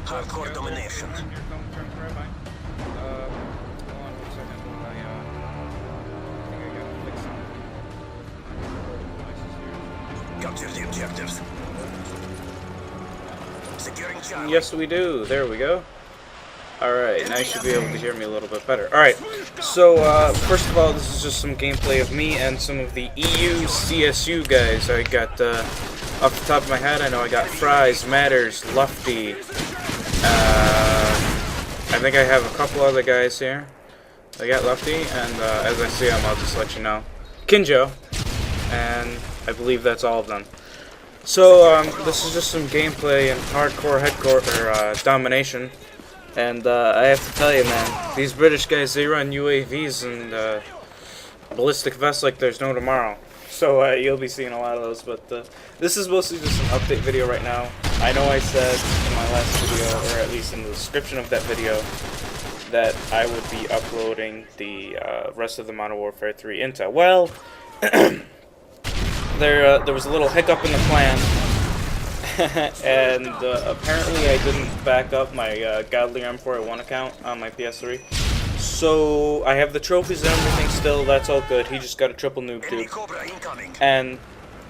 Hardcore domination. Capture the objectives. Securing Charlie. Yes, we do. There we go. Alright, now you should be able to hear me a little bit better. Alright, so first of all, this is just some gameplay of me and some of the EU CSU guys. I got, off the top of my head, I know I got Fries, Matters, Lufty. I think I have a couple other guys here. I got Lufty, and as I see them, I'll just let you know. Kinjo, and I believe that's all of them. So, this is just some gameplay and hardcore domination. And I have to tell you, man, these British guys, they run UAVs and ballistic vests like there's no tomorrow. So you'll be seeing a lot of those, but this is mostly just an update video right now. I know I said in my last video, or at least in the description of that video, that I would be uploading the rest of the Modern Warfare 3 intel. Well, there was a little hiccup in the plan. And apparently I didn't back up my Godly M4A1 account on my PS3. So I have the trophies and everything still, that's all good. He just got a triple noob dude. And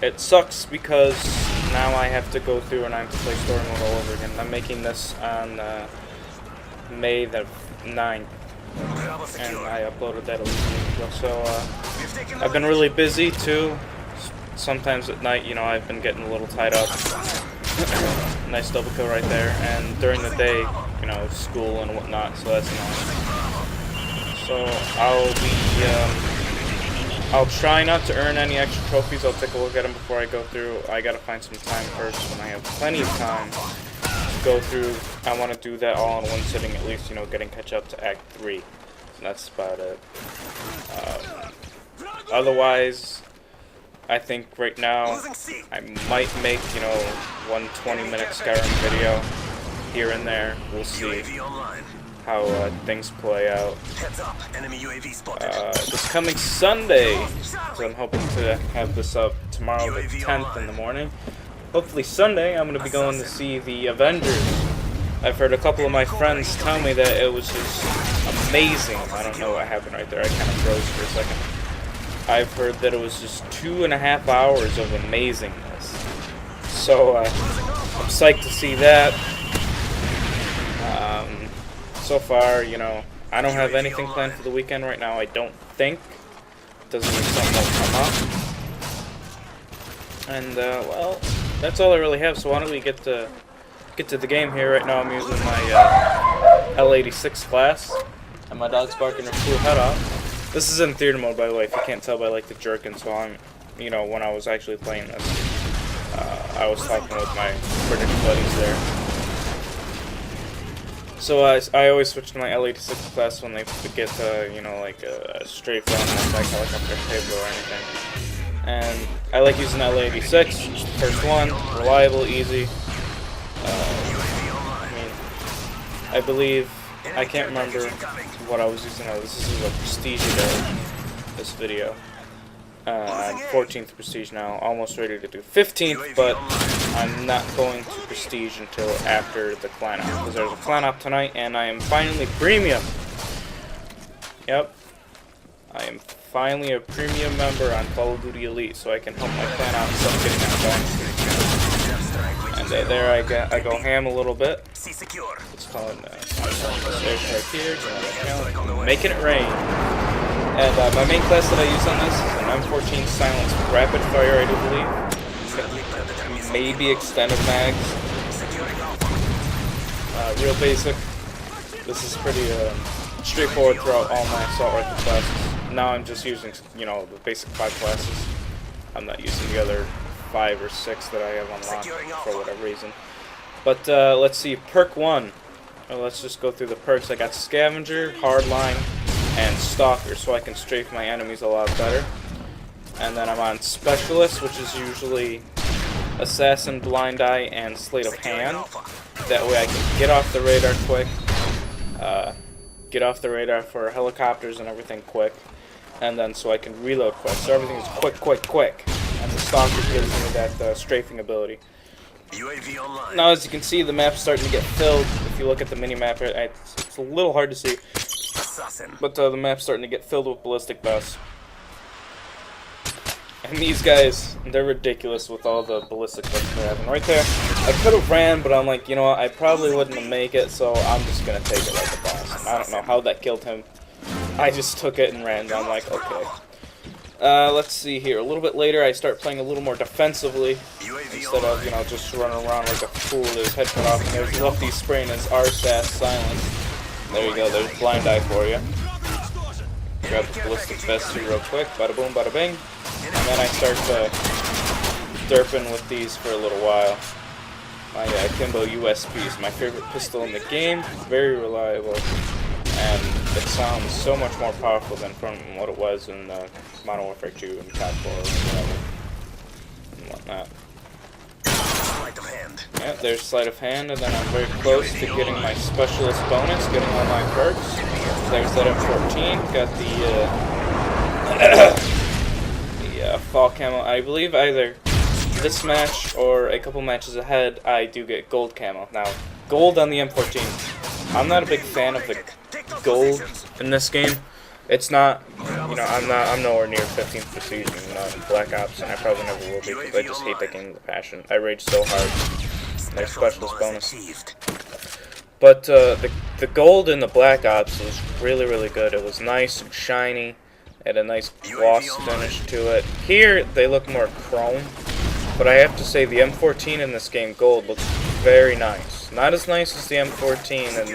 it sucks because now I have to go through and I have to play story mode all over again. I'm making this on May the 9th. And I uploaded that a week ago. So I've been really busy too. Sometimes at night, you know, I've been getting a little tied up. Nice double kill right there, and during the day, you know, school and whatnot, so that's annoying. So I'll try not to earn any extra trophies. I'll take a look at them before I go through. I gotta find some time first when I have plenty of time to go through. I want to do that all in one sitting at least, you know, getting catch up to Act 3. And that's about it. Otherwise, I think right now I might make, you know, one 20-minute Skyrim video here and there. We'll see how things play out. This coming Sunday, so I'm hoping to have this up tomorrow the 10th in the morning. Hopefully Sunday I'm going to be going to see the Avengers. I've heard a couple of my friends tell me that it was just amazing. I don't know what happened right there. I kind of froze for a second. I've heard that it was just 2.5 hours of amazingness. So, I'm psyched to see that. So far, you know, I don't have anything planned for the weekend right now, I don't think. Doesn't mean something will come up. And, well, that's all I really have, so why don't we get to the game here. Right now I'm using my L86 class, and my dog's barking her flew head off. This is in theater mode, by the way, if you can't tell by, like, the jerkin, so I'm, you know, when I was actually playing this, I was talking with my British buddies there. So, I always switch to my L86 class when they get, you know, like, a straight run, like helicopter table or anything. And I like using L86, first one, reliable, easy. I believe, I can't remember what I was using. This is a prestige this video. I'm 14th prestige now, almost ready to do 15th, but I'm not going to prestige until after the clan op, because there's a clan op tonight, and I am finally premium. Yep, I am finally a premium member on Call of Duty Elite, so I can help my clan out instead of getting that bonus. And there I go ham a little bit. It's called stairs right here, making it rain. And my main class that I use on this is an M14 Silence Rapid Fire, I do believe. Maybe extended mags. Real basic. This is pretty straightforward throughout all my assault rifle classes. Now I'm just using, you know, the basic 5 classes. I'm not using the other 5 or 6 that I have unlocked for whatever reason. But let's see, perk 1. Let's just go through the perks. I got Scavenger, Hardline, and Stalker, so I can strafe my enemies a lot better. And then I'm on Specialist, which is usually Assassin, Blind Eye, and Sleight of Hand. That way I can get off the radar quick, get off the radar for helicopters and everything quick, and then so I can reload quick. So everything is quick. And the Stalker gives me that strafing ability. UAV online. Now, as you can see, the map's starting to get filled. If you look at the mini-map, it's a little hard to see. Assassin. But the map's starting to get filled with ballistic vests. And these guys, they're ridiculous with all the ballistic vests they're having. Right there, I could have ran, but I'm like, you know what, I probably wouldn't make it, so I'm just going to take it like a boss. And I don't know how that killed him. I just took it and ran. I'm like, okay. Let's see here. A little bit later, I start playing a little more defensively instead of, you know, just running around like a fool with his head cut off. And there's Lefty spraying his RSAS silence. There you go. There's blind eye for you. Grab the ballistic vest here real quick. Bada boom, bada bing. And then I start derping with these for a little while. My Kimbo USP is my favorite pistol in the game. Very reliable. And it sounds so much more powerful than from what it was in Modern Warfare 2 and COD 4 and whatnot. Sleight of hand. Yeah, there's sleight of hand, and then I'm very close to getting my specialist bonus, getting all my perks. There's that M14, got the fall camo. I believe either this match or a couple matches ahead, I do get gold camo. Now, gold on the M14. I'm not a big fan of the gold in this game. It's not, you know, I'm nowhere near 15th prestige in Black Ops, and I probably never will be because I just hate that game with a passion. I rage so hard. There's specialist bonus. But the gold in the Black Ops was really, really good. It was nice and shiny. Had a nice gloss finish to it. Here, they look more chrome. But I have to say, the M14 in this game, gold, looks very nice. Not as nice as the M14 in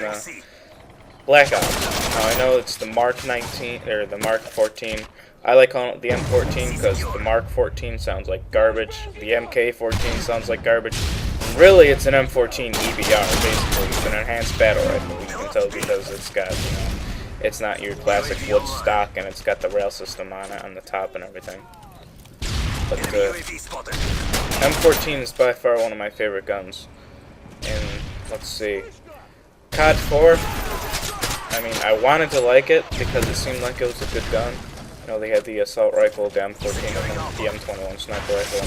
Black Ops. Now, I know it's the Mark 19, or the Mark 14. I like calling it the M14 because the Mark 14 sounds like garbage. The MK14 sounds like garbage. And really, it's an M14 EBR, basically. It's an enhanced battle rifle, you can tell, because it's got, you know, it's not your classic wood stock, and it's got the rail system on it, on the top and everything. But M14 is by far one of my favorite guns. And, let's see, COD 4, I mean, I wanted to like it because it seemed like it was a good gun. You know, they had the assault rifle, the M14, and the M21 sniper rifle.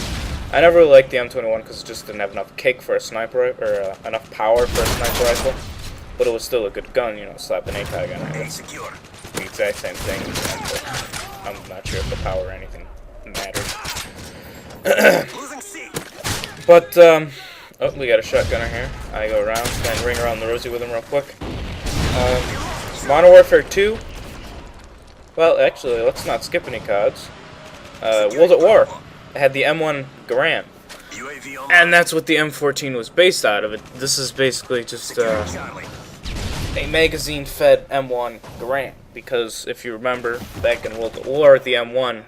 I never really liked the M21 because it just didn't have enough kick for a sniper, or enough power for a sniper rifle. But it was still a good gun, you know, slap an ATAG on it. It's the exact same thing. I'm not sure if the power or anything mattered. But, oh, we got a shotgunner here. I go around, and ring around the rosy with him real quick. Modern Warfare 2. Well, actually, let's not skip any CODs. World at War. It had the M1 Garand. And that's what the M14 was based out of. This is basically just a magazine-fed M1 Garand. Because if you remember, back in World at War, the M1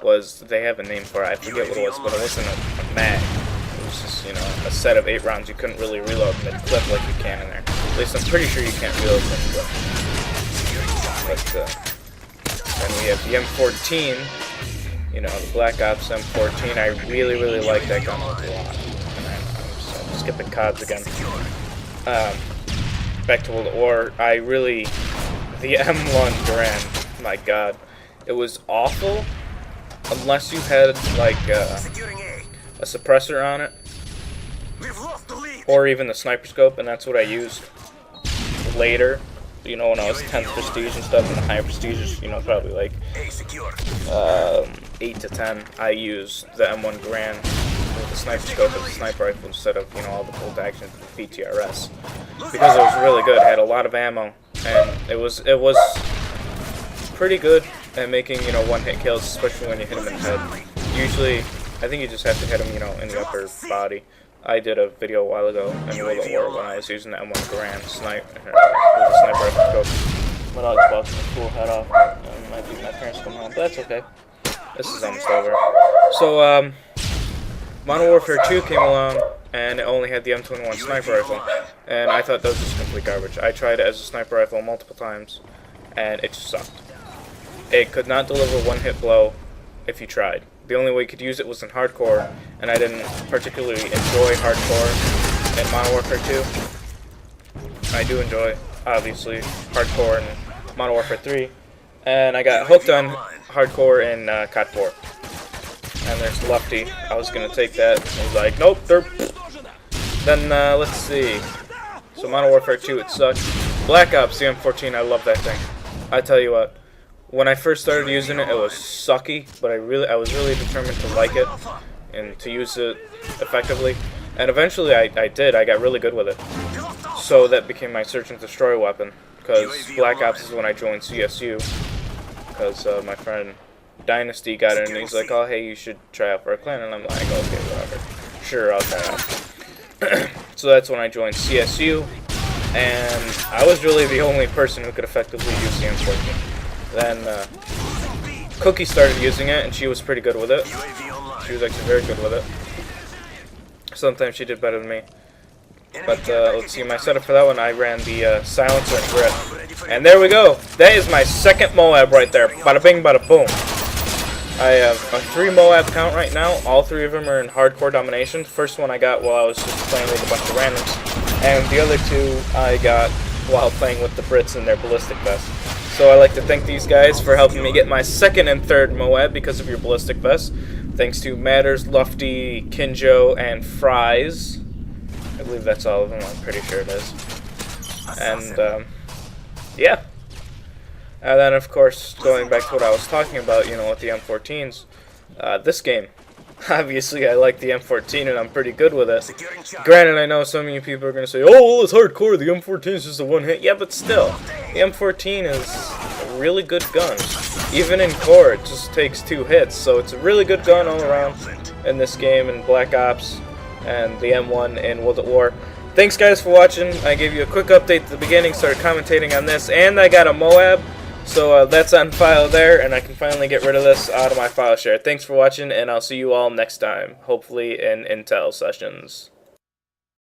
was, they have a name for it, I forget what it was, but it wasn't a mag. It was just, you know, a set of 8 rounds. You couldn't really reload mid-clip like you can in there. At least I'm pretty sure you can't reload mid-clip. But, then we have the M14, you know, the Black Ops M14. I really, really like that gun a lot. And I'm skipping CODs again. Back to World at War, the M1 Garand, my god, it was awful unless you had, like, a suppressor on it, or even the sniper scope, and that's what I used later, you know, when I was 10th prestige and stuff, and the higher prestiges, you know, probably like 8 to 10, I used the M1 Garand with the sniper scope and the sniper rifle instead of, you know, all the bolt action the PTRS, because it was really good. It had a lot of ammo, and it was pretty good at making, you know, one-hit kills, especially when you hit him in the head. Usually, I think you just have to hit him, you know, in the upper body. I did a video a while ago in World at War when I was using the M1 Garand with the sniper rifle scope. My dog's busting a cool head off. Might be my parents come home, but that's okay. This is almost over. So, Modern Warfare 2 came along, and it only had the M21 sniper rifle, and I thought that was just complete garbage. I tried it as a sniper rifle multiple times, and it just sucked. It could not deliver one-hit blow if you tried. The only way you could use it was in hardcore, and I didn't particularly enjoy hardcore in Modern Warfare 2. I do enjoy, obviously, hardcore in Modern Warfare 3, and I got hooked on hardcore in COD 4. And there's Lefty. I was gonna take that, and he's like, nope, derp. Then, let's see. So Modern Warfare 2, it sucked. Black Ops, the M14, I love that thing. I tell you what, when I first started using it, it was sucky, but I was really determined to like it and to use it effectively. And eventually I did. I got really good with it. So that became my search and destroy weapon. Because Black Ops is when I joined CSU. Because my friend Dynasty got it and he's like, oh hey, you should try out for a clan. And I'm like, okay, whatever. Sure, I'll try out. So that's when I joined CSU. And I was really the only person who could effectively use the M14. Then Cookie started using it and she was pretty good with it. She was actually very good with it. Sometimes she did better than me. But let's see, my setup for that one, I ran the silencer and grit. And there we go. That is my second Moab right there. Bada bing, bada boom. I have a 3 Moab count right now. All 3 of them are in hardcore domination. First one I got while I was just playing with a bunch of randoms. And the other 2 I got while playing with the Brits in their ballistic vest. So I like to thank these guys for helping me get my 2nd and 3rd Moab because of your ballistic vest. Thanks to Matters, Lufty, Kinjo, and Fries. I believe that's all of them. I'm pretty sure it is. And, yeah. And then, of course, going back to what I was talking about, you know, with the M14s, this game. Obviously, I like the M14, and I'm pretty good with it. Granted, I know some of you people are going to say, oh, well, it's hardcore, the M14 is just a one-hit. Yeah, but still, the M14 is a really good gun. Even in core, it just takes 2 hits, so it's a really good gun all around in this game, in Black Ops, and the M1 in World at War. Thanks, guys, for watching. I gave you a quick update at the beginning, started commentating on this, and I got a Moab. So that's on file there, and I can finally get rid of this out of my file share. Thanks for watching, and I'll see you all next time, hopefully in Intel sessions.